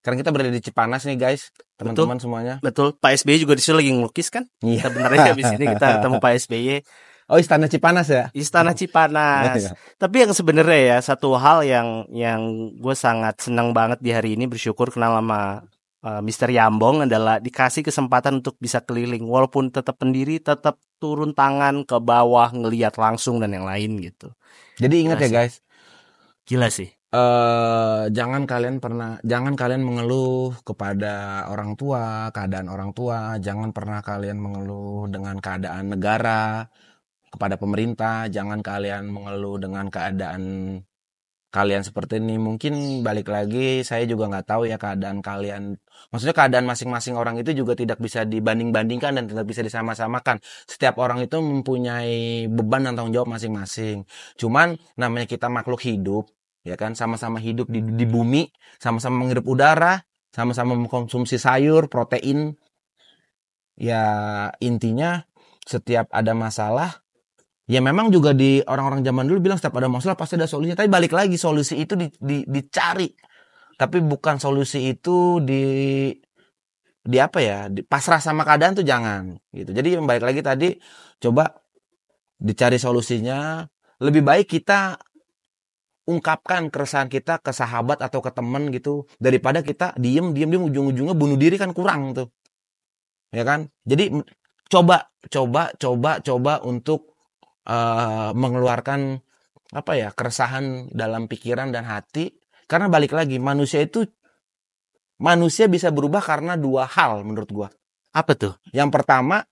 Sekarang kita berada di Cipanas nih guys, teman-teman semuanya. Betul, Pak SBY juga di sini lagi ngelukis kan? Iya. Sebenarnya habis ini kita ketemu Pak SBY. Oh, Istana Cipanas ya? Istana Cipanas. Tapi yang sebenarnya ya satu hal yang gue sangat senang banget di hari ini, bersyukur kenal sama Mr. Yambong adalah dikasih kesempatan untuk bisa keliling, walaupun tetap pendiri, tetap turun tangan ke bawah ngelihat langsung dan yang lain gitu. Jadi ingat ya guys, gila sih. Jangan kalian mengeluh kepada orang tua, keadaan orang tua. Jangan pernah kalian mengeluh dengan keadaan negara, kepada pemerintah. Jangan kalian mengeluh dengan keadaan kalian seperti ini. Mungkin balik lagi, saya juga nggak tahu ya keadaan kalian. Maksudnya keadaan masing-masing orang itu juga tidak bisa dibanding-bandingkan dan tidak bisa disama-samakan. Setiap orang itu mempunyai beban dan tanggung jawab masing-masing. Cuman namanya kita makhluk hidup, ya kan, sama-sama hidup di bumi, sama-sama menghirup udara, sama-sama mengkonsumsi sayur, protein. Ya intinya setiap ada masalah, ya memang juga di orang-orang zaman dulu bilang setiap ada masalah pasti ada solusinya. Tapi balik lagi, solusi itu dicari. Tapi bukan solusi itu di apa ya, pasrah sama keadaan tuh jangan gitu. Jadi balik lagi tadi, coba dicari solusinya. Lebih baik kita ungkapkan keresahan kita ke sahabat atau ke teman gitu, daripada kita diem ujung-ujungnya bunuh diri, kan kurang tuh. ya kan? Jadi coba untuk mengeluarkan apa ya, keresahan dalam pikiran dan hati. Karena balik lagi, manusia bisa berubah karena dua hal menurut gua. Apa tuh? Yang pertama,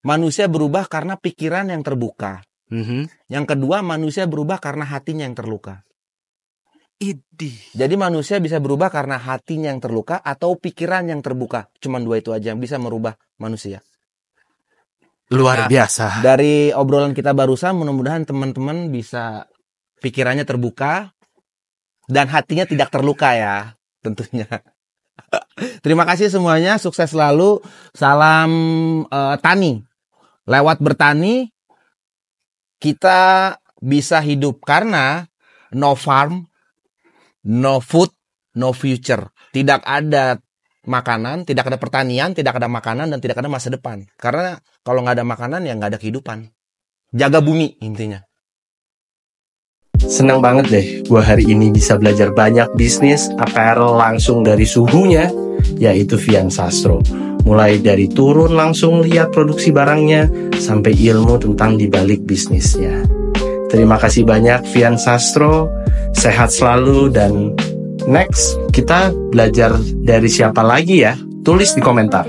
manusia berubah karena pikiran yang terbuka. Yang kedua, manusia berubah karena hatinya yang terluka. Jadi manusia bisa berubah karena hatinya yang terluka atau pikiran yang terbuka. Cuman dua itu aja yang bisa merubah manusia. Luar biasa. Dari obrolan kita barusan, mudah-mudahan teman-teman bisa pikirannya terbuka dan hatinya tidak terluka ya, tentunya. Terima kasih semuanya, sukses selalu. Salam tani. Lewat bertani kita bisa hidup, karena no farm, no food, no future. Tidak ada makanan, tidak ada pertanian, tidak ada makanan, dan tidak ada masa depan. Karena kalau nggak ada makanan ya nggak ada kehidupan. Jaga bumi intinya. Senang banget deh gue hari ini bisa belajar banyak bisnis apparel langsung dari suhunya, yaitu Vian Sastro. Mulai dari turun langsung lihat produksi barangnya, sampai ilmu tentang dibalik bisnisnya. Terima kasih banyak Vian Sastro, sehat selalu, dan next kita belajar dari siapa lagi ya? Tulis di komentar.